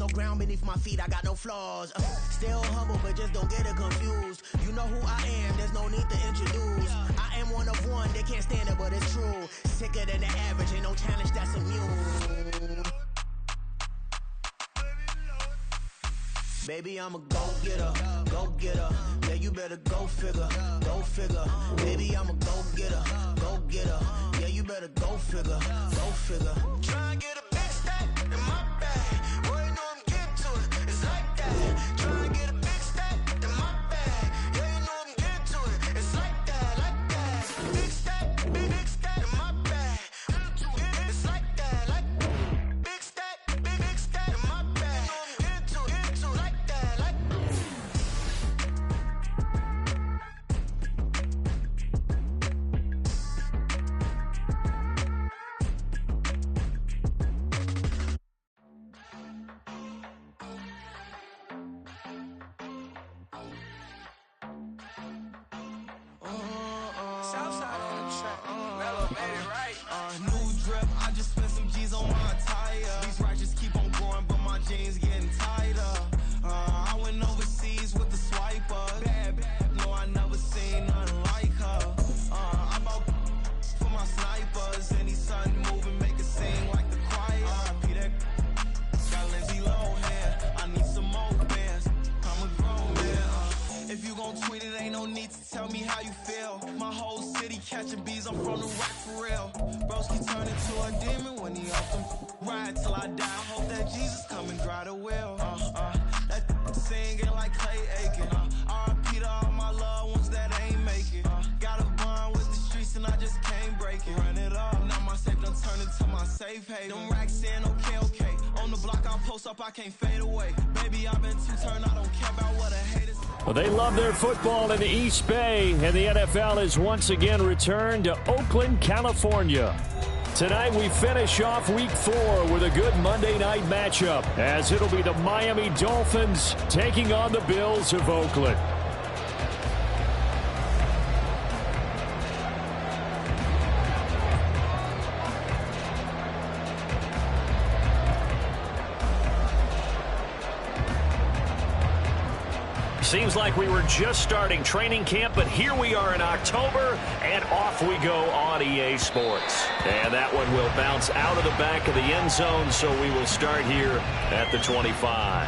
no ground beneath my feet, I got no flaws. Still humble, but just don't get it confused. You know who I am, there's no need to introduce. I am one of one, they can't stand it, but it's true. Sicker than the average, ain't no challenge that's immune. Baby, I'm a go-getter, go-getter. Yeah, you better go figure, go figure. Baby, I'm a go-getter, go-getter. Yeah, you better go figure, go figure. Try and get a big stack in my bag. Boy, you know I'm getting to it, it's like that. Try and get a big stack in my bag. Yeah, you know I'm getting to it, it's like that, like that. Big stack, big stack in my bag. It's like that, like big stack in my bag. Into like that, like. Southside on the track, Mellow made it right. New drip, I just spent some G's on my attire. These righteous keep on growing, but my jeans getting tighter. I went overseas with the swiper. Bad, no, I never seen nothing like her. I bought for my snipers. Any sun moving, make it sing like the choir. RP that got Lindsay Lohan. I need some more bands. I'm a grown man. If you gon' tweet it, ain't no need to tell me how you feel. My whole city catching bees, I'm from the rack for real. Broski turn into a demon when he off them. Ride till I die, hope that Jesus come and dry the wheel. That singing like Clay Aiken. RP to all my loved ones that ain't make it. Got a bond with the streets and I just can't break it. Run it up, now my safe done turn into my safe haven. Them racks in, okay. On the block I'll post up, I can't fade away. Baby, I've been too turned, I don't care about what a haters. Well, they love their football in the East Bay, and the NFL has once again returned to Oakland, California. Tonight we finish off Week 4 with a good Monday night matchup, as it'll be the Miami Dolphins taking on the Bills of Oakland. Seems like we were just starting training camp, but here we are in October, and off we go on EA Sports. And that one will bounce out of the back of the end zone, so we will start here at the 25.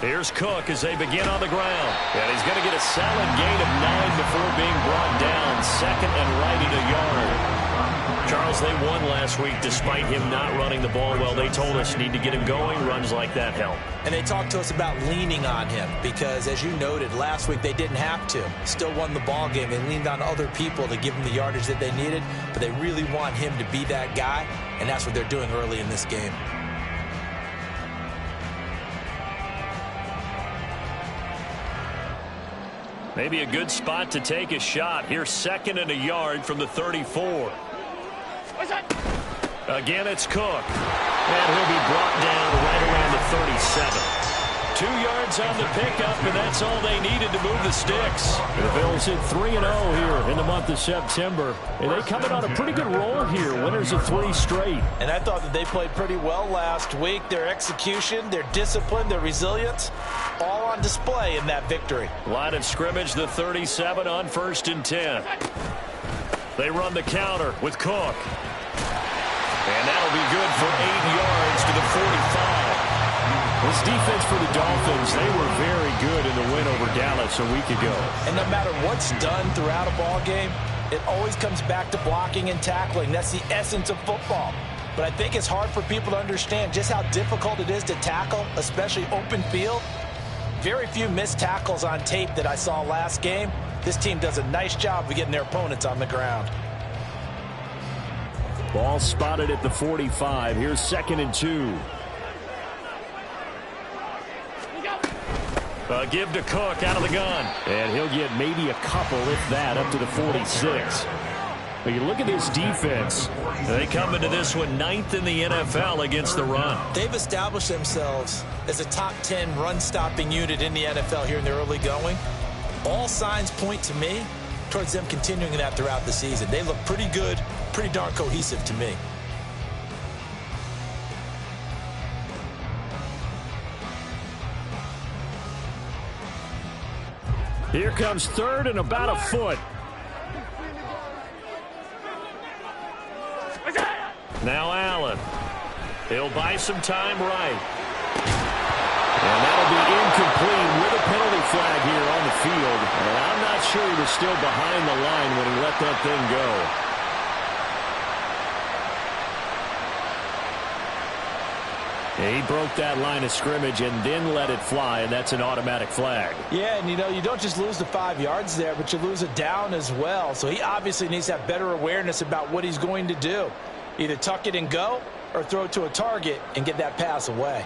Here's Cook as they begin on the ground. And he's going to get a solid gain of 9 before being brought down. Second and right at a yard. Charles, they won last week despite him not running the ball well. They told us need to get him going. Runs like that help. And they talked to us about leaning on him because, as you noted, last week they didn't have to. Still won the ball game. They leaned on other people to give him the yardage that they needed, but they really want him to be that guy, and that's what they're doing early in this game. Maybe a good spot to take a shot. Here's second and a yard from the 34. Again, it's Cook. And he'll be brought down right around the 37. 2 yards on the pickup, and that's all they needed to move the sticks. The Bills hit 3-0 here in the month of September. And they coming on a pretty good roll here, winners of 3 straight. And I thought that they played pretty well last week. Their execution, their discipline, their resilience, all on display in that victory. Line of scrimmage, the 37 on 1st and 10. They run the counter with Cook. And that'll be good for 8 yards to the 45. This defense for the Dolphins, they were very good in the win over Dallas a week ago. And no matter what's done throughout a ball game, it always comes back to blocking and tackling. That's the essence of football. But I think it's hard for people to understand just how difficult it is to tackle, especially open field. Very few missed tackles on tape that I saw last game. This team does a nice job of getting their opponents on the ground. Ball spotted at the 45. Here's 2nd and 2. Give to Cook out of the gun. And he'll get maybe a couple, if that, up to the 46. But you look at this defense. They come into this one 9th in the NFL against the run. They've established themselves as a top 10 run-stopping unit in the NFL here in the early going. All signs point to me towards them continuing that throughout the season. They look pretty good, pretty darn cohesive to me. Here comes 3rd and about a foot. Now Allen. He'll buy some time right. And that'll be incomplete with a penalty flag here on the field. And I'm not sure he was still behind the line when he let that thing go. He broke that line of scrimmage and then let it fly, and that's an automatic flag. Yeah, and you don't just lose the 5 yards there, but you lose a down as well. So he obviously needs to have better awareness about what he's going to do. Either tuck it and go or throw it to a target and get that pass away.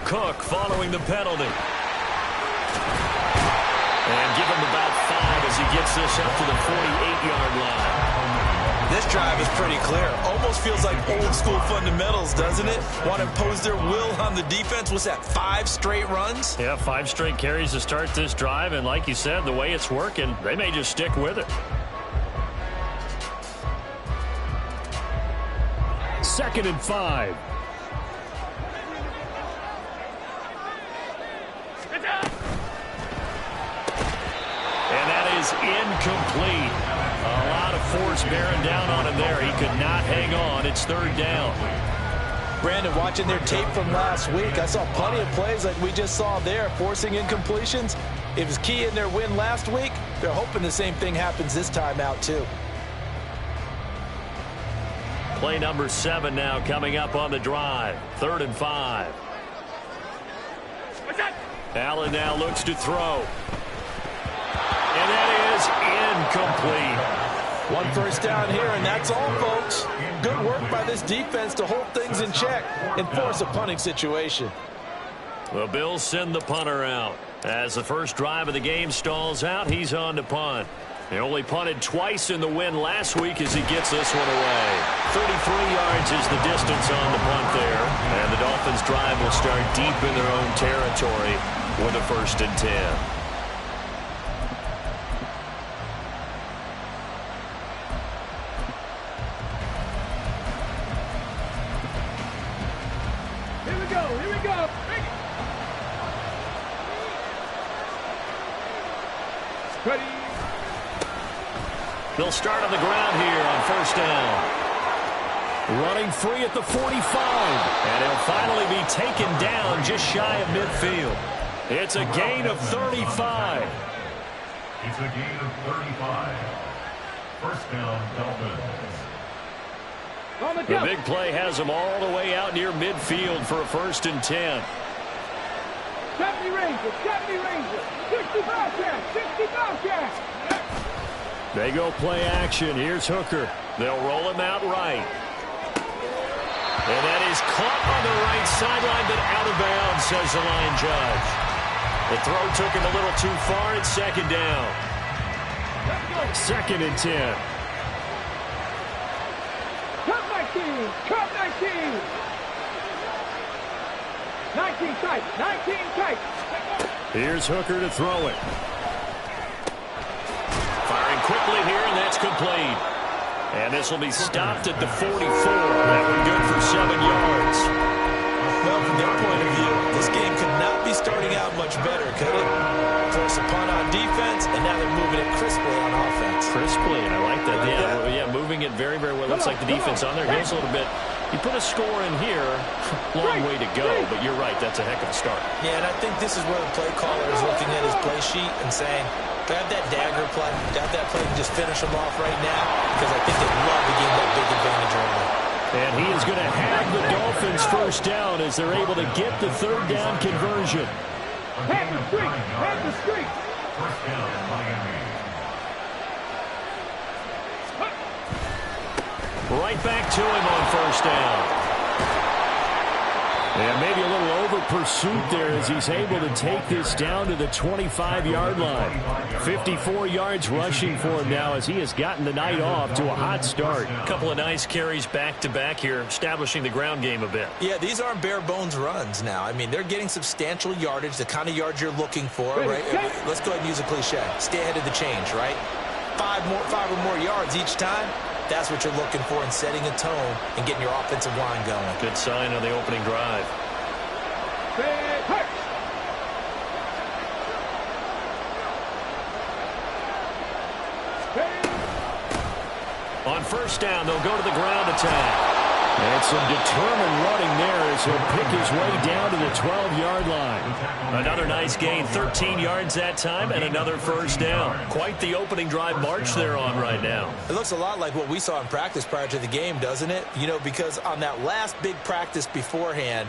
Cook following the penalty. And give him about 5 as he gets this up to the 48-yard line. This drive is pretty clear. Almost feels like old school fundamentals, doesn't it? Want to impose their will on the defense. What's that, 5 straight runs? Yeah, 5 straight carries to start this drive. And like you said, the way it's working, they may just stick with it. 2nd and 5. And that is incomplete. A lot of force bearing down on him there. He could not hang on. It's 3rd down. Brandon, watching their tape from last week, I saw plenty of plays like we just saw there, forcing incompletions. It was key in their win last week. They're hoping the same thing happens this time out, too. Play number 7 now coming up on the drive. 3rd and 5. Allen now looks to throw. And that is incomplete. 1 first down here, and that's all, folks. Good work by this defense to hold things in check and force a punting situation. The Bills send the punter out. As the first drive of the game stalls out, he's on to punt. He only punted twice in the win last week as he gets this one away. 33 yards is the distance on the punt there. And the Dolphins drive will start deep in their own territory with a 1st and 10. Ready. They'll start on the ground here on 1st down. Running free at the 45. And he'll finally be taken down just shy of midfield. It's a gain of 35. It's a gain of 35. 1st down, Dolphins. The big play has them all the way out near midfield for a 1st and 10. 70 Rangers, 70 Rangers, 65 cash, 65 cash. They go play action. Here's Hooker. They'll roll him out right. And that is caught on the right sideline, but out of bounds, says the line judge. The throw took him a little too far. It's 2nd down. 2nd and 10. Cut 19, cut 19. 19 tight, 19 tight. Here's Hooker to throw it. Firing quickly here, and that's complete. And this will be stopped at the 44. That one good for 7 yards. Well, from their point of view, this game could not be starting out much better, could it? Force a punt on defense, and now they're moving it crisply on offense. Crisply, and I like that. Yeah, moving it very, very well. Looks like the defense on their heels a little bit. You put a score in here, long way to go, but you're right, that's a heck of a start. Yeah, and I think this is where the play caller is looking at his play sheet and saying, grab that dagger play, grab that play and just finish them off right now, because I think they'd love to gain that big advantage early. And he is going to have the Dolphins 1st down as they're able to get the 3rd down conversion. Head the street, head the street. 1st down, Miami. Right back to him on 1st down. And maybe a little over-pursuit there as he's able to take this down to the 25-yard line. 54 yards rushing for him now as he has gotten the night off to a hot start. A couple of nice carries back-to-back here, establishing the ground game a bit. Yeah, these aren't bare-bones runs now. I mean, they're getting substantial yardage, the kind of yards you're looking for, right? Let's go ahead and use a cliche. Stay ahead of the change, right? Five or more yards each time. That's what you're looking for in setting a tone and getting your offensive line going. Good sign on the opening drive. On first down, they'll go to the ground attack. And some determined running there as he'll pick his way down to the 12-yard line. Another nice gain, 13 yards that time, and another first down. Quite the opening drive march they're on right now. It looks a lot like what we saw in practice prior to the game, doesn't it? You know, because on that last big practice beforehand,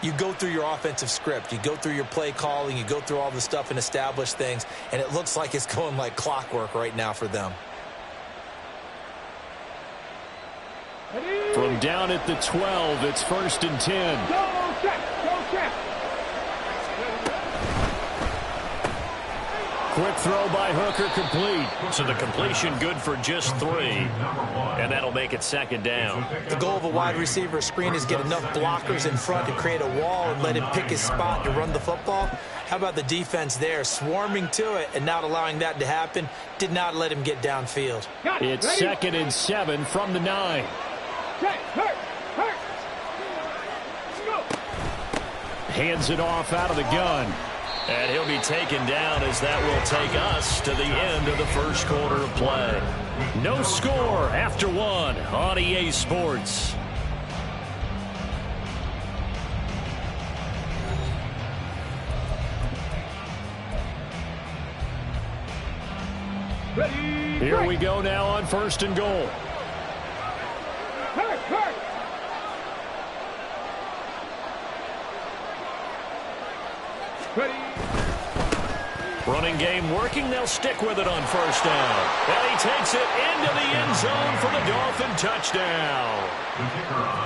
you go through your offensive script. You go through your play calling. You go through all the stuff and establish things, and it looks like it's going like clockwork right now for them. From down at the 12, it's 1st and 10. Quick throw by Hooker, complete. So the completion good for just 3. And that'll make it 2nd down. The goal of a wide receiver screen is get enough blockers in front to create a wall and let him pick his spot to run the football. How about the defense there, swarming to it and not allowing that to happen? Did not let him get downfield. It's 2nd and 7 from the 9. Hands it off out of the gun. And he'll be taken down as that will take us to the end of the first quarter of play. No score after 1 on EA Sports. Here we go now on 1st and goal. Running game working. They'll stick with it on first down. And he takes it into the end zone for the Dolphin touchdown.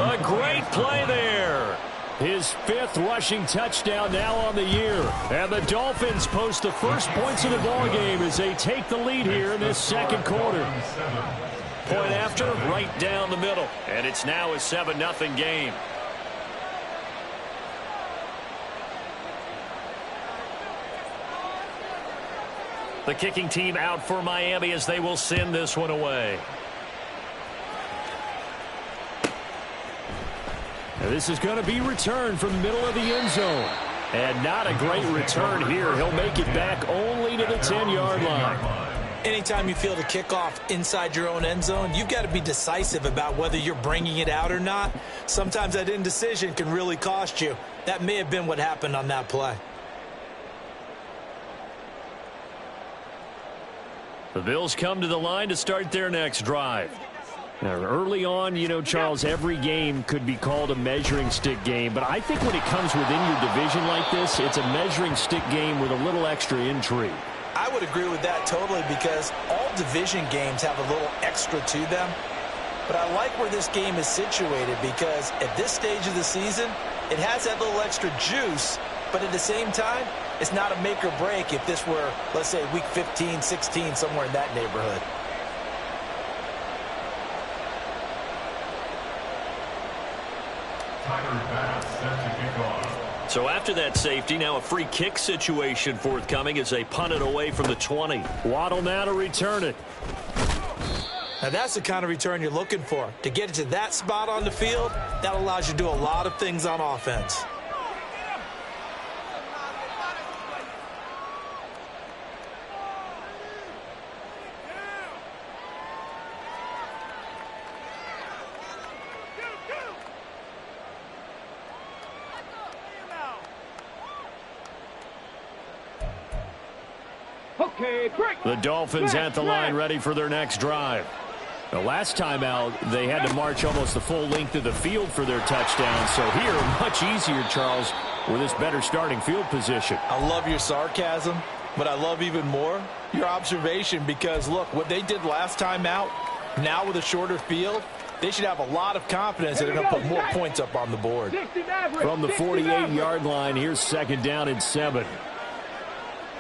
A great play there. His 5th rushing touchdown now on the year. And the Dolphins post the first points of the ballgame as they take the lead here in this 2nd quarter. Point after, right down the middle. And it's now a 7-0 game. The kicking team out for Miami as they will send this one away. Now this is going to be returned from the middle of the end zone. And not a great return here. He'll make it back only to the 10-yard line. Anytime you field a kickoff inside your own end zone, you've got to be decisive about whether you're bringing it out or not. Sometimes that indecision can really cost you. That may have been what happened on that play. The Bills come to the line to start their next drive. Now, early on, you know, Charles, every game could be called a measuring stick game. But I think when it comes within your division like this, it's a measuring stick game with a little extra intrigue. I would agree with that totally because all division games have a little extra to them. But I like where this game is situated because at this stage of the season, it has that little extra juice. But at the same time, it's not a make or break if this were, let's say, week 15, 16, somewhere in that neighborhood. So after that safety, now a free kick situation forthcoming as they punt it away from the 20. Waddle now to return it. Now that's the kind of return you're looking for. To get it to that spot on the field, that allows you to do a lot of things on offense. The Dolphins at the line ready for their next drive. The last time out, they had to march almost the full length of the field for their touchdown. So here, much easier, Charles, with this better starting field position. I love your sarcasm, but I love even more your observation because, look, what they did last time out, now with a shorter field, they should have a lot of confidence that they're going to put more points up on the board. From the 48-yard line, here's 2nd down and 7.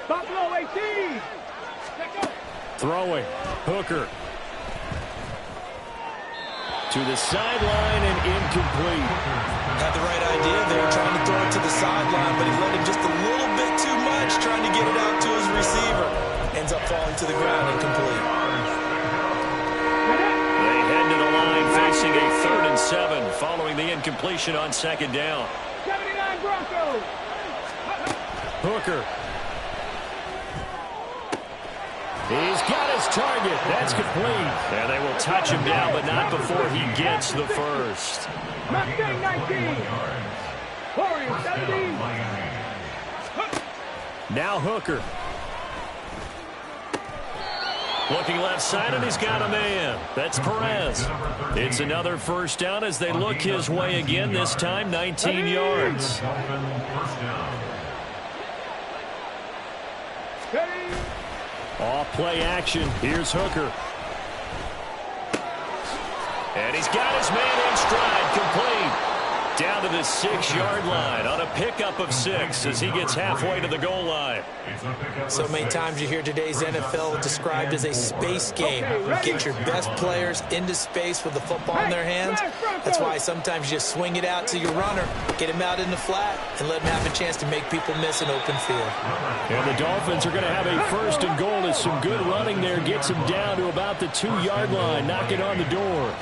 Buffalo 18. Throwing. Hooker. To the sideline and incomplete. Had the right idea there, trying to throw it to the sideline, but he let him just a little bit too much, trying to get it out to his receiver. Ends up falling to the ground incomplete. They head to the line facing a 3rd and 7 following the incompletion on 2nd down. 79 Broncos. Hooker. He's got his target. That's complete. And they will touch him down, but not before he gets the first. Mustang 19. Warriors 17. Now Hooker. Looking left side, and he's got a man. That's Perez. It's another 1st down as they look his way again, this time 19 yards. Off play action. Here's Hooker. And he's got his man in stride, complete. Down to the 6-yard line on a pickup of 6 as he gets halfway to the goal line. So many times you hear today's NFL described as a space game. Get your best players into space with the football in their hands. That's why sometimes you just swing it out to your runner, get him out in the flat, and let him have a chance to make people miss an open field. And the Dolphins are going to have a 1st and goal as some good running there gets him down to about the 2-yard line, knocking on the door.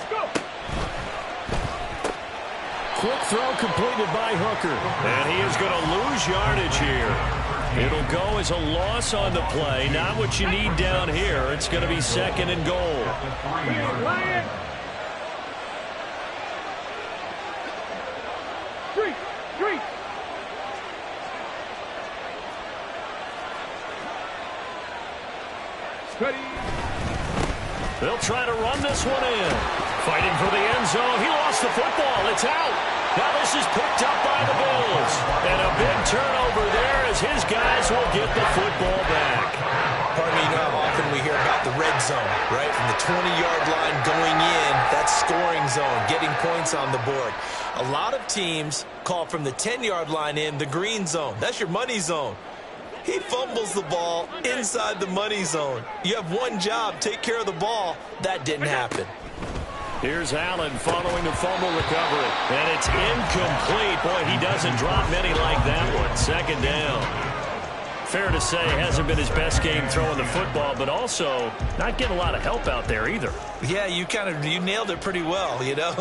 Quick throw completed by Hooker. And he is going to lose yardage here. It'll go as a loss on the play. Not what you need down here. It's going to be 2nd and goal. Street. They'll try to run this one in. Fighting for the end zone. He lost the football. It's out. Now this is picked up by the Bills. And a big turnover there as his guys will get the football back. Pardon me, you know how often we hear about the red zone, right? From the 20-yard line going in, that's scoring zone, getting points on the board. A lot of teams call from the 10-yard line in the green zone. That's your money zone. He fumbles the ball inside the money zone. You have one job, take care of the ball. That didn't happen. Here's Allen following the fumble recovery. And it's incomplete. Boy, he doesn't drop many like that one. 2nd down. Fair to say, hasn't been his best game throwing the football, but also not getting a lot of help out there either. Yeah, you nailed it pretty well, you know.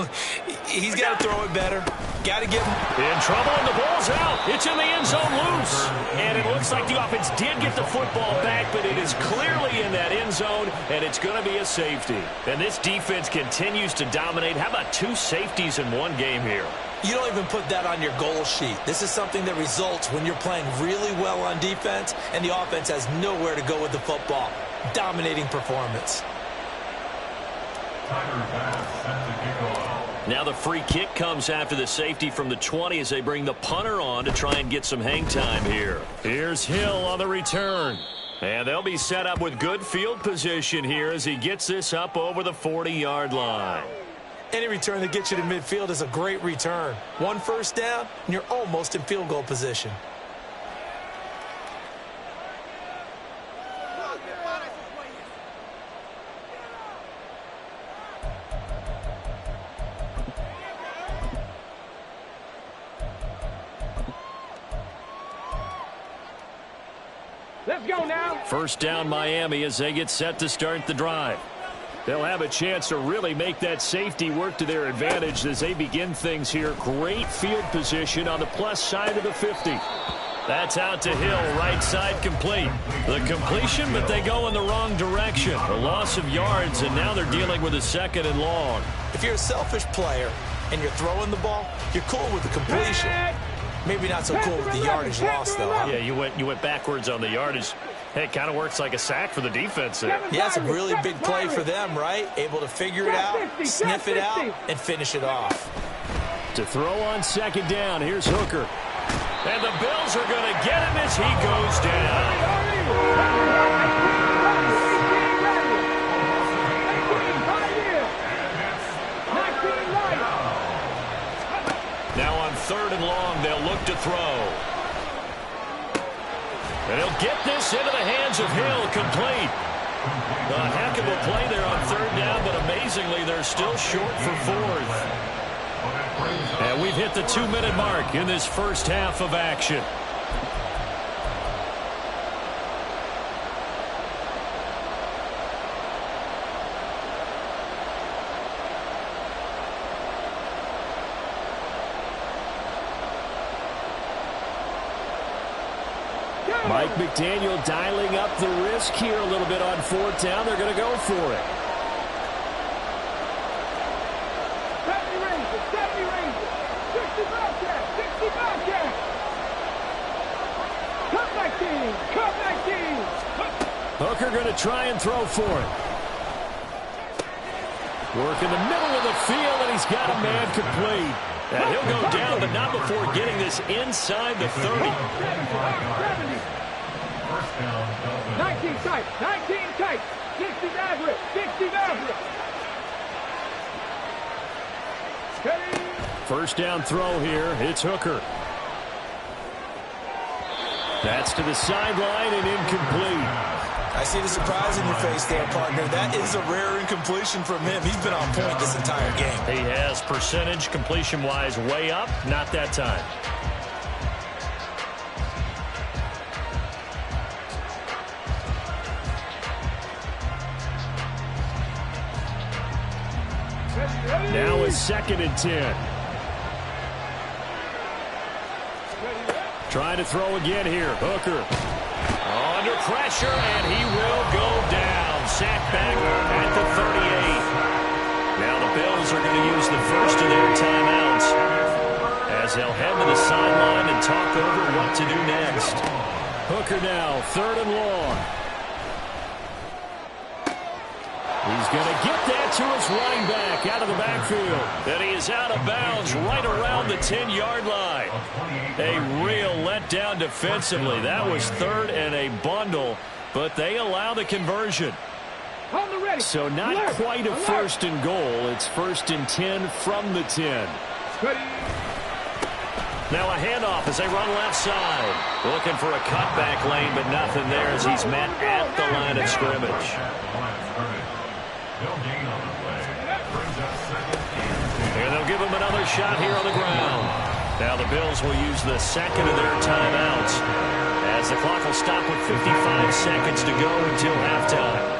He's got to throw it better. Got to get him. In trouble, and the ball's out. It's in the end zone loose. And it looks like the offense did get the football back, but it is clearly in that end zone, and it's going to be a safety. And this defense continues to dominate. How about 2 safeties in one game here? You don't even put that on your goal sheet. This is something that results when you're playing really well on defense and the offense has nowhere to go with the football. Dominating performance. Now the free kick comes after the safety from the 20 as they bring the punter on to try and get some hang time here. Here's Hill on the return. And they'll be set up with good field position here as he gets this up over the 40-yard line. Any return that gets you to midfield is a great return. 1 first down, and you're almost in field goal position. Let's go now. 1st down Miami as they get set to start the drive. They'll have a chance to really make that safety work to their advantage as they begin things here. Great field position on the plus side of the 50. That's out to Hill, right side complete. The completion, but they go in the wrong direction. A loss of yards, and now they're dealing with a 2nd and long. If you're a selfish player and you're throwing the ball, you're cool with the completion. Maybe not so cool with the yardage loss, though. Huh? Yeah, you went backwards on the yardage. Hey, it kind of works like a sack for the defense there. Yeah, it's a really big play for them, right? Able to figure it out, sniff it out, and finish it off. To throw on 2nd down, here's Hooker. And the Bills are going to get him as he goes down. It's into the hands of Hill, complete. A heck of a play there on third down, but amazingly, they're still short for fourth. And we've hit the 2-minute mark in this first half of action. Mike McDaniel dialing up the risk here a little bit on fourth down. They're going to go for it. 70 Rangers, 60 Bobcats, 60 Bobcats. Cut 19. Hooker going to try and throw for it. Work in the middle of the field, and he's got a man complete. And he'll go down, but not before getting this inside the 30. 19 tight. 60 average. First down throw here. It's Hooker. That's to the sideline and incomplete. I see the surprise in your face there, partner. That is a rare incompletion from him. He's been on point this entire game. He has percentage completion-wise way up. Not that time. Now it's 2nd and 10. Trying to throw again here. Hooker. Under pressure, and he will go down. Sacked back at the 38. Now the Bills are going to use the first of their timeouts as they'll head to the sideline and talk over what to do next. Hooker now, 3rd and long. He's going to get that to his running back out of the backfield. And he is out of bounds right around the 10-yard line. A real letdown defensively. That was 3rd and a bundle, but they allow the conversion. So not quite a 1st and goal. It's 1st and 10 from the 10. Now a handoff as they run left side. Looking for a cutback lane, but nothing there as he's met at the line of scrimmage. And they'll give him another shot here on the ground. Now the Bills will use the 2nd of their timeouts as the clock will stop with 55 seconds to go until halftime.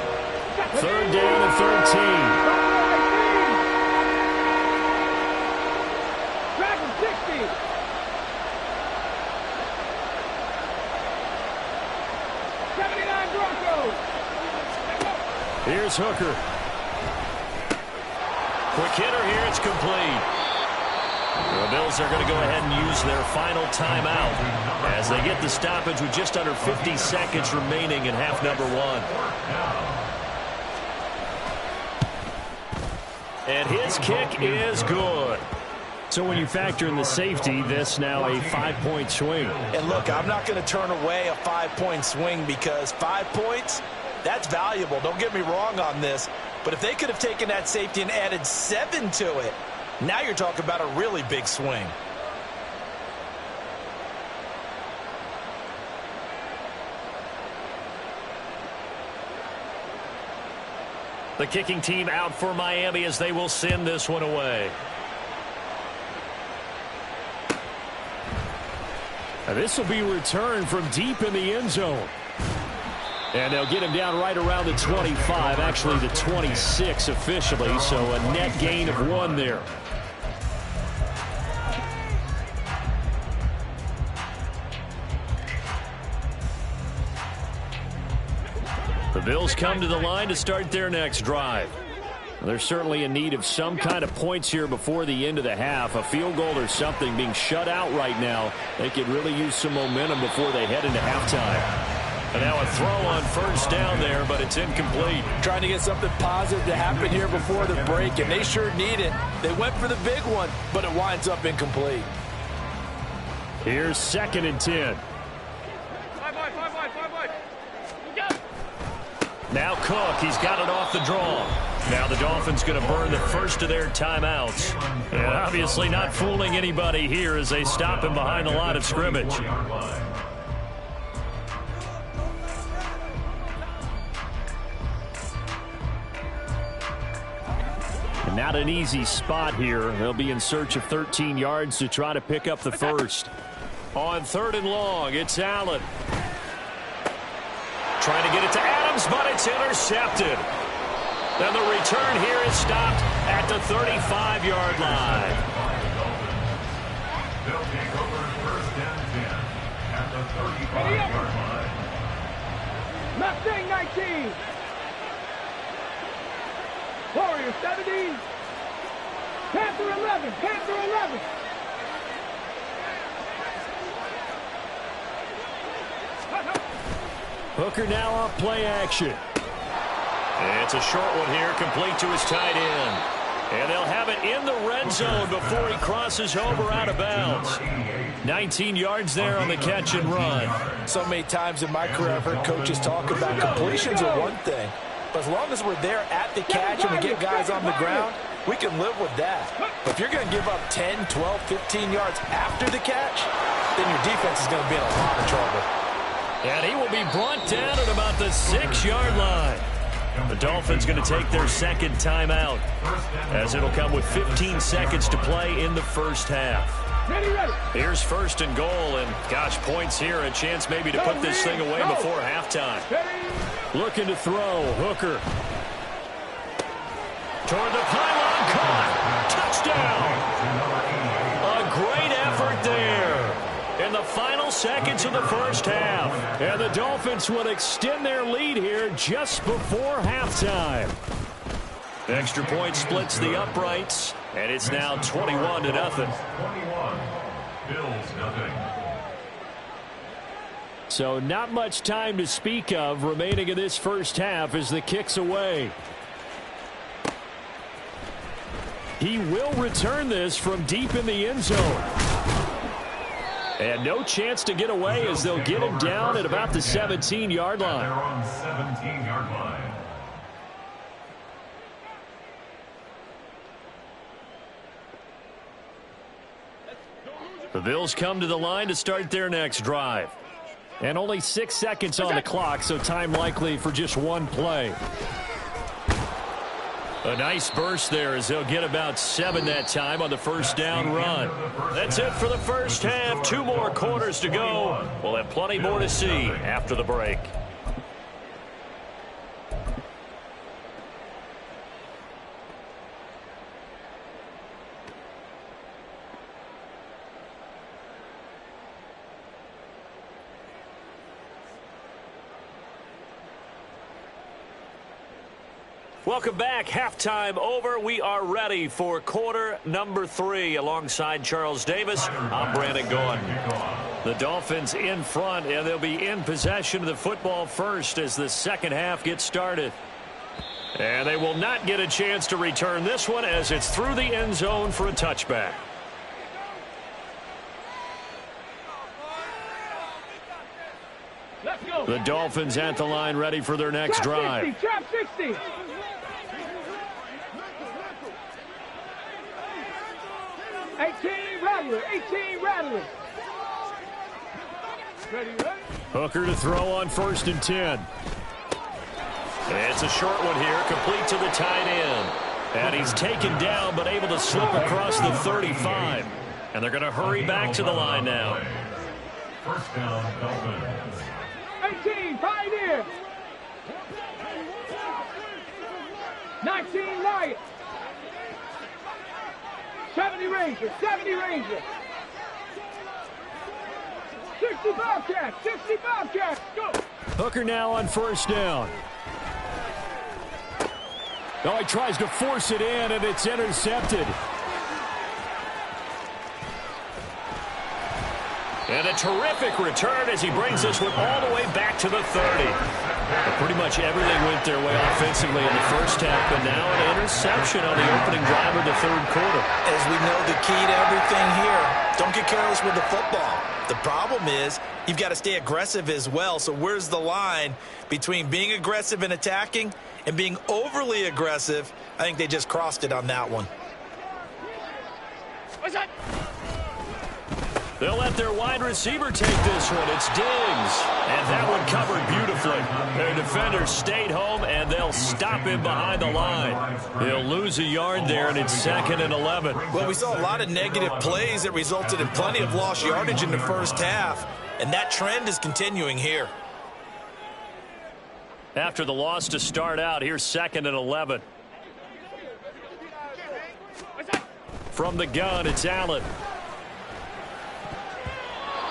3rd down and 13. Dragon 60. Broncos. Here's Hooker. Quick hitter here. It's complete. The Bills are going to go ahead and use their final timeout as they get the stoppage with just under 50 seconds remaining in half number 1. And his kick is good. So when you factor in the safety, this now a 5-point swing. And look, I'm not going to turn away a 5-point swing because 5 points, that's valuable. Don't get me wrong on this. But if they could have taken that safety and added 7 to it, now you're talking about a really big swing. The kicking team out for Miami as they will send this one away. And this will be returned from deep in the end zone. And they'll get him down right around the 25, actually the 26 officially, so a net gain of 1 there. The Bills come to the line to start their next drive. They're certainly in need of some kind of points here before the end of the half. A field goal or something, being shut out right now. They could really use some momentum before they head into halftime. And now a throw on first down there, but it's incomplete. Trying to get something positive to happen here before the break, and they sure need it. They went for the big one, but it winds up incomplete. Here's 2nd and 10. Five wide. Now Cook, he's got it off the draw. Now the Dolphins going to burn the first of their timeouts. And obviously not fooling anybody here as they stop him behind the line of scrimmage. And not an easy spot here. They'll be in search of 13 yards to try to pick up the first. On 3rd and long, it's Allen. Trying to get it to Adams, but it's intercepted. Then the return here is stopped at the 35-yard line. They'll take over 1st and 10 at the 35-yard line. Mustang 19. Warrior 70. Panther 11. Panther 11. Hooker now off play action. It's a short one here, complete to his tight end. And they'll have it in the red zone before he crosses over out of bounds. 19 yards there on the catch and run. So many times in my career I've heard coaches talk about completions are one thing. But as long as we're there at the catch and we get guys on the ground, we can live with that. But if you're going to give up 10, 12, 15 yards after the catch, then your defense is going to be in a lot of trouble. And he will be brought down at about the 6-yard line. The Dolphins going to take their second timeout, as it'll come with 15 seconds to play in the first half. Here's 1st and goal, and gosh, points here, a chance maybe to put this thing away before halftime. Looking to throw, Hooker. Toward the pylon, caught. Touchdown. A great effort there in the final seconds of the first half. And the Dolphins will extend their lead here just before halftime. The extra point splits the uprights, and it's now 21-0. 21. Bills nothing. So not much time to speak of remaining in this first half as the kick's away. He will return this from deep in the end zone. And no chance to get away as they'll get him down at about the 17-yard line. They're on 17-yard line. The Bills come to the line to start their next drive. And only 6 seconds on the clock, so time likely for just one play. A nice burst there as they'll get about 7 that time on the first down run. That's it for the first half. 2 more quarters to go. We'll have plenty more to see after the break. Welcome back. Halftime over. We are ready for quarter number 3. Alongside Charles Davis, I'm Brandon Gaughan. The Dolphins in front, and they'll be in possession of the football first as the second half gets started. And they will not get a chance to return this one as it's through the end zone for a touchback. Let's go. The Dolphins at the line ready for their next drive. 60, trap 60. Rattler, 18 Rattler. Ready? Hooker to throw on 1st and 10. It's a short one here, complete to the tight end. And he's taken down, but able to slip across the 35. And they're going to hurry back to the line now. First down, Dolphins. 18, Pioneer. 19, Lion. 70 Ranger, 70 Ranger. 60 Bobcats, 60 Bobcats, go! Hooker now on 1st down. Oh, he tries to force it in, and it's intercepted. And a terrific return as he brings this one all the way back to the 30. But pretty much everything went their way offensively in the first half, but now an interception on the opening drive of the 3rd quarter. As we know, the key to everything here, don't get careless with the football. The problem is you've got to stay aggressive as well. So where's the line between being aggressive and attacking and being overly aggressive? I think they just crossed it on that one. What's that? They'll let their wide receiver take this one. It's Diggs. And that one covered beautifully. Their defenders stayed home, and they'll stop him behind the line. He'll lose a yard there, and it's 2nd and 11. Well, we saw a lot of negative plays that resulted in plenty of lost yardage in the first half, and that trend is continuing here. After the loss to start out, here's 2nd and 11. From the gun, it's Allen.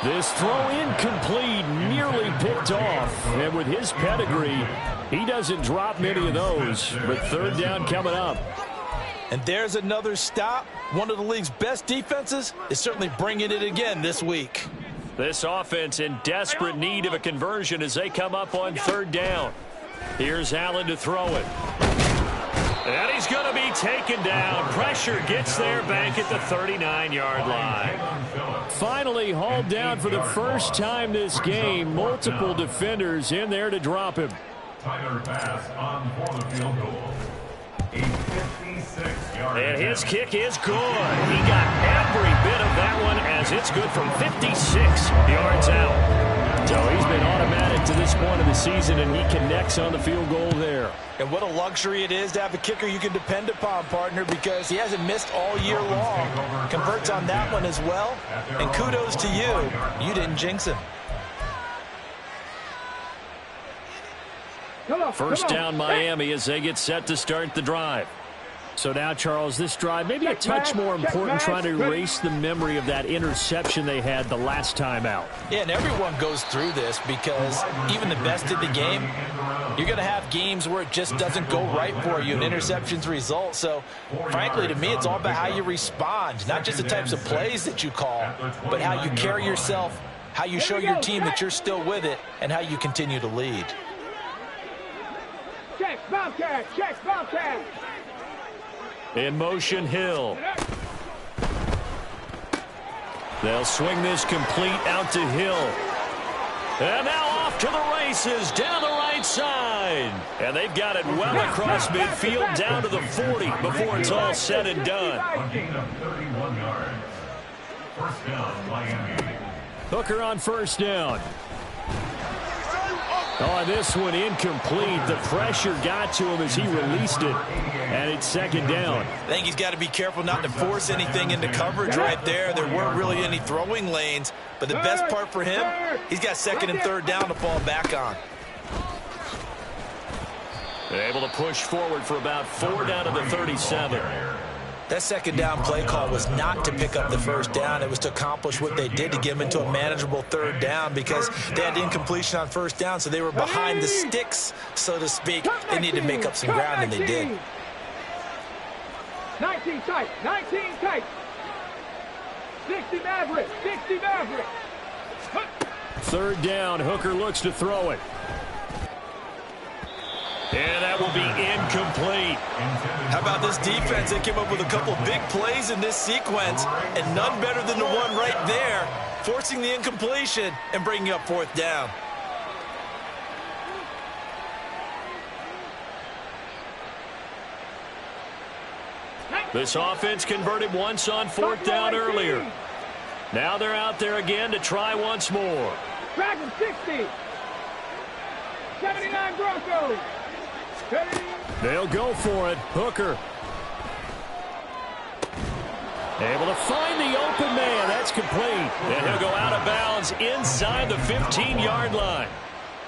This throw incomplete, nearly picked off. And with his pedigree, he doesn't drop many of those. But 3rd down coming up. And there's another stop. One of the league's best defenses is certainly bringing it again this week. This offense in desperate need of a conversion as they come up on 3rd down. Here's Allen to throw it. And he's going to be taken down. Pressure gets there back at the 39-yard line. Finally hauled down for the first time this game. Multiple defenders in there to drop him. Tyler pass on for the field goal. A 56-yard. And his kick is good. He got every bit of that one as it's good from 56 yards out. So he's been automatic to this point of the season, and he connects on the field goal there. And what a luxury it is to have a kicker you can depend upon, partner, because he hasn't missed all year long. Converts on that one as well. And kudos to you. You didn't jinx him. First down Miami as they get set to start the drive. So now, Charles, this drive maybe a touch more important, trying to erase the memory of that interception they had the last time out. Yeah, and everyone goes through this because even the best in the game, you're going to have games where it just doesn't go right for you and interceptions result. So, frankly, to me, it's all about how you respond, not just the types of plays that you call, but how you carry yourself, how you show your team that you're still with it, and how you continue to lead. Check, Bobcat, check, Bobcat. In motion, Hill. They'll swing this complete out to Hill. And now off to the races down the right side. And they've got it well across midfield down to the 40 before it's all said and done. A gain of 31 yards. First down, Miami. Hooker on first down. Oh, this one incomplete. The pressure got to him as he released it. And it's 2nd down. I think he's got to be careful not to force anything into coverage right there. There weren't really any throwing lanes. But the best part for him, he's got 2nd and 3rd down to fall back on. Able to push forward for about 4 down to the 37. That 2nd down play call was not to pick up the 1st down. It was to accomplish what they did to get them into a manageable 3rd down because they had incompletion on 1st down, so they were behind the sticks, so to speak. They needed to make up some ground, and they did. 19 tight, 19 tight. 60 Maverick, 60 Maverick. 3rd down, Hooker looks to throw it. And that will be incomplete. How about this defense? They came up with a couple big plays in this sequence, and none better than the one right there, forcing the incompletion and bringing up 4th down. This offense converted once on 4th down earlier. Now they're out there again to try once more. Dragon 60. 79 Broncos. They'll go for it. Hooker. Able to find the open man. That's complete. And he'll go out of bounds inside the 15-yard line.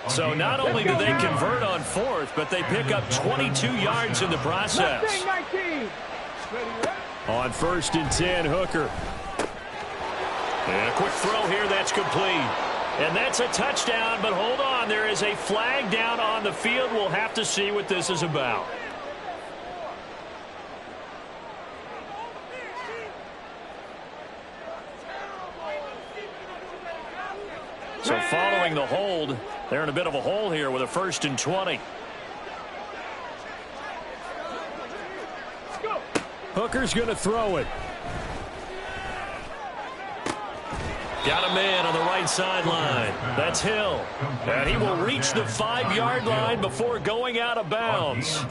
So not only do they convert on 4th, but they pick up 22 yards in the process. On 1st and 10, Hooker. And a quick throw here. That's complete. And that's a touchdown, but hold on. There is a flag down on the field. We'll have to see what this is about. So following the hold, they're in a bit of a hole here with a 1st and 20. Hooker's going to throw it. Got a man on the right sideline. That's Hill. And he will reach the 5-yard line before going out of bounds.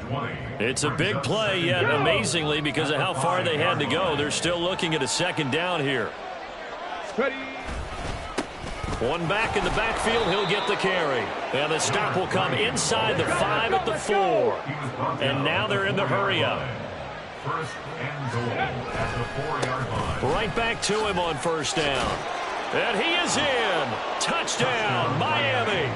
It's a big play, yet amazingly, because of how far they had to go, they're still looking at a 2nd down here. One back in the backfield, he'll get the carry. And the stop will come inside the 5 at the 4. And now they're in the hurry-up. First and goal at the 4-yard line. Right back to him on first down. And he is in. Touchdown, Miami.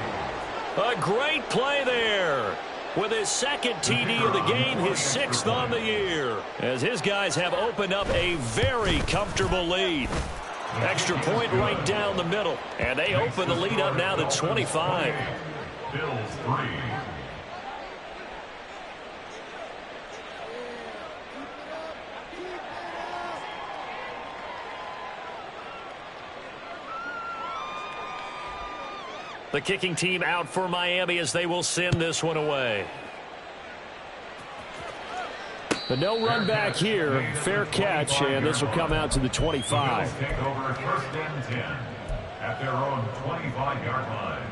A great play there. With his second TD of the game, his 6th on the year. As his guys have opened up a very comfortable lead. Extra point right down the middle. And they open the lead up now to 25. Bills 3. The kicking team out for Miami as they will send this one away. But no run back here. Fair catch, and this will come out to the 25. The Bills take over first and 10 at their own 25-yard line.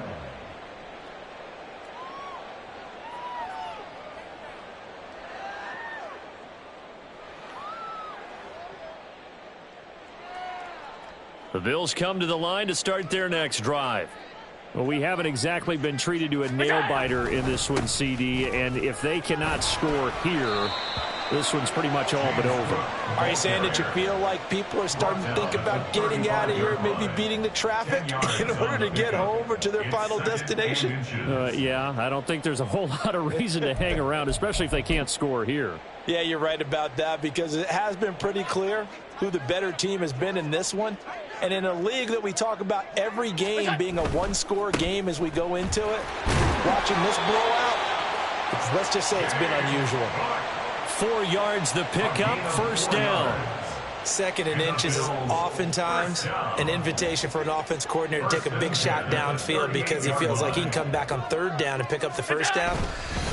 The Bills come to the line to start their next drive. Well, we haven't exactly been treated to a nail-biter in this one, CD, and if they cannot score here, this one's pretty much all but over. Are you saying that you feel like people are starting to think about getting out of here, maybe beating the traffic in order to get home or to their final destination? Yeah, I don't think there's a whole lot of reason to hang around, especially if they can't score here. Yeah, you're right about that because it has been pretty clear who the better team has been in this one. And in a league that we talk about every game being a one-score game as we go into it, watching this blowout, let's just say it's been unusual. 4 yards the pickup, first down. 2nd and inches is oftentimes an invitation for an offense coordinator to take a big shot downfield because he feels like he can come back on 3rd down and pick up the first down.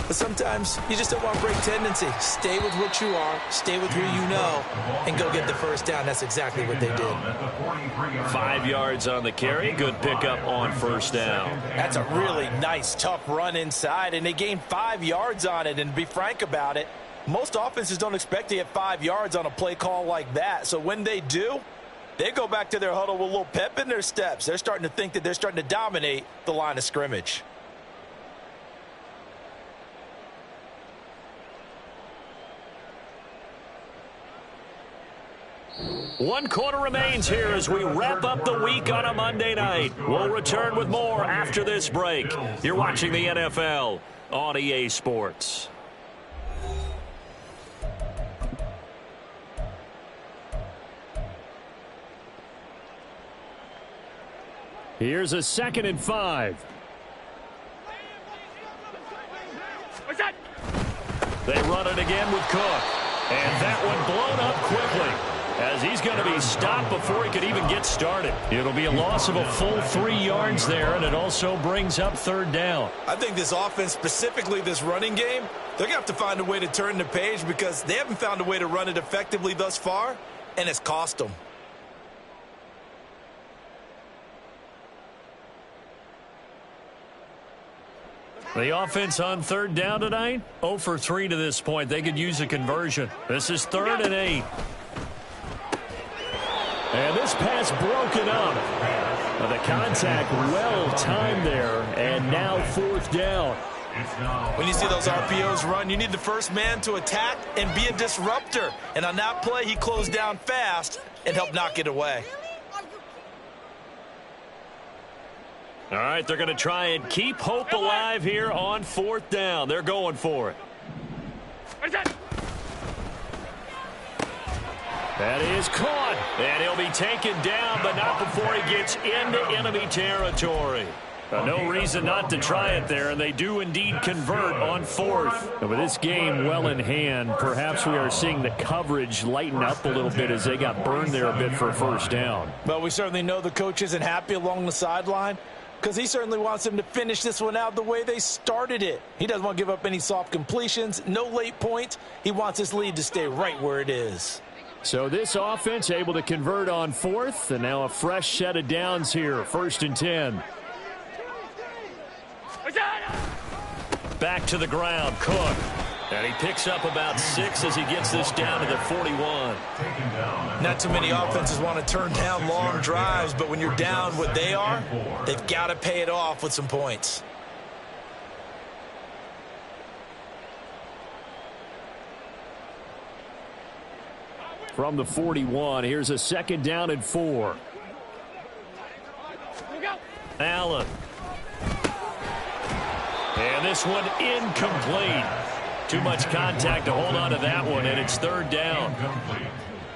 But sometimes you just don't want to break tendency. Stay with what you are, stay with who you know, and go get the first down. That's exactly what they did. 5 yards on the carry. Good pickup on first down. That's a really nice, tough run inside, and they gained 5 yards on it. And to be frank about it, most offenses don't expect to get 5 yards on a play call like that. So when they do, they go back to their huddle with a little pep in their steps. They're starting to think that they're starting to dominate the line of scrimmage. One quarter remains here as we wrap up the week on a Monday night. We'll return with more after this break. You're watching the NFL on EA Sports. Here's a 2nd and 5. They run it again with Cook. And that one blown up quickly as he's going to be stopped before he could even get started. It'll be a loss of a full 3 yards there, and it also brings up 3rd down. I think this offense, specifically this running game, they're going to have to find a way to turn the page because they haven't found a way to run it effectively thus far, and it's cost them. The offense on 3rd down tonight, 0 for 3 to this point. They could use a conversion. This is 3rd and 8. And this pass broken up. The contact well timed there, and now 4th down. When you see those RPOs run, you need the first man to attack and be a disruptor. And on that play, he closed down fast and helped knock it away. All right, they're going to try and keep hope alive here on 4th down. They're going for it. That is caught, and he'll be taken down, but not before he gets into enemy territory. No reason not to try it there, and they do indeed convert on 4th. And with this game well in hand, perhaps we are seeing the coverage lighten up a little bit as they got burned there a bit for a first down. But we certainly know the coach isn't happy along the sideline because he certainly wants them to finish this one out the way they started it. He doesn't want to give up any soft completions, no late points. He wants his lead to stay right where it is. So this offense able to convert on 4th, and now a fresh set of downs here, 1st and 10. Back to the ground, Cook. And he picks up about 6 as he gets this down to the 41. Not too many offenses want to turn down long drives, but when you're down what they are, they've got to pay it off with some points. From the 41, here's a 2nd down and 4. Allen. And this one incomplete. Too much contact to hold on to that one, and it's 3rd down.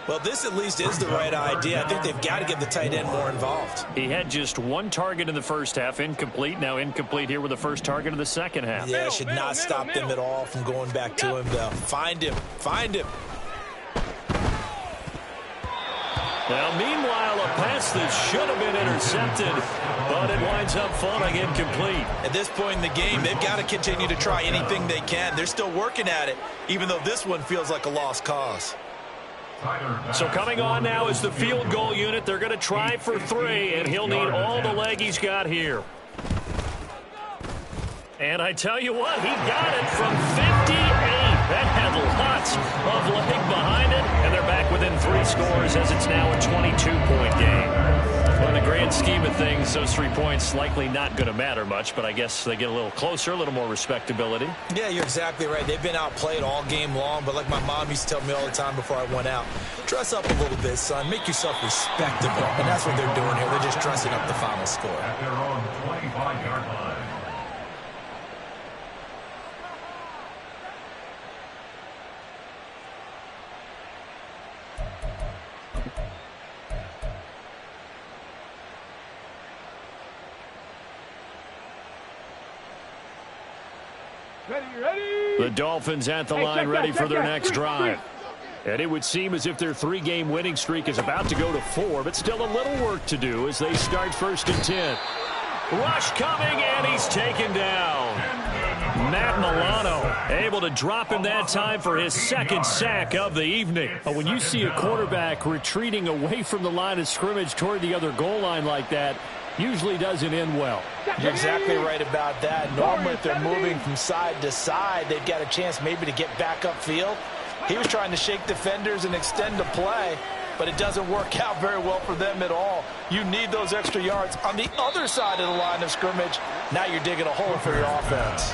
Well, this at least is the right idea. I think they've got to get the tight end more involved. He had just 1 target in the first half, incomplete. Now incomplete here with the first target in the second half. Yeah, should not stop them at all from going back to him, though. Find him. Find him. Now, meanwhile, a pass that should have been intercepted, but it winds up falling incomplete. At this point in the game, they've got to continue to try anything they can. They're still working at it, even though this one feels like a lost cause. So coming on now is the field goal unit. They're going to try for 3, and he'll need all the leg he's got here. And I tell you what, he got it from 58. That had lots of leg behind it, and they're back within 3 scores as it's now a 22-point game. Well, in the grand scheme of things, those 3 points likely not going to matter much, but I guess they get a little closer, a little more respectability. Yeah, you're exactly right. They've been outplayed all game long, but like my mom used to tell me all the time before I went out, dress up a little bit, son. Make yourself respectable. And that's what they're doing here. They're just dressing up the final score. At their own 25-yard line. The Dolphins at the line, ready for their next drive. And it would seem as if their 3-game winning streak is about to go to 4, but still a little work to do as they start 1st and 10. Rush coming, and he's taken down. Matt Milano able to drop him that time for his 2nd sack of the evening. But when you see a quarterback retreating away from the line of scrimmage toward the other goal line like that, usually doesn't end well. You're exactly right about that. Normally, if they're moving from side to side, they've got a chance maybe to get back upfield. He was trying to shake defenders and extend the play, but it doesn't work out very well for them at all. You need those extra yards on the other side of the line of scrimmage. Now you're digging a hole for your offense.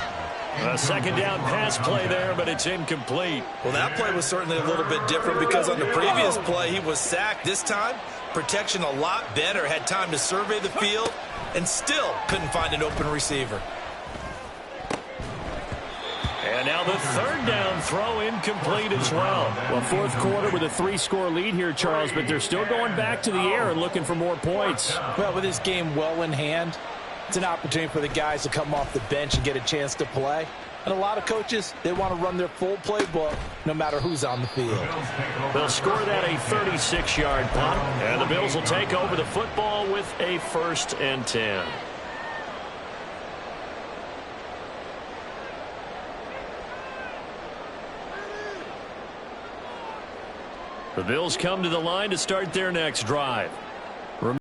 A 2nd down pass play there, but it's incomplete. Well, that play was certainly a little bit different because on the previous play, he was sacked. This time, protection a lot better, had time to survey the field, and still couldn't find an open receiver. And now the 3rd down throw incomplete as well. Well, 4th quarter with a 3-score lead here, Charles, but they're still going back to the air and looking for more points. Well, with this game well in hand, it's an opportunity for the guys to come off the bench and get a chance to play. And a lot of coaches, they want to run their full playbook no matter who's on the field. They'll score that a 36-yard punt, and the Bills will take over the football with a 1st and 10. The Bills come to the line to start their next drive.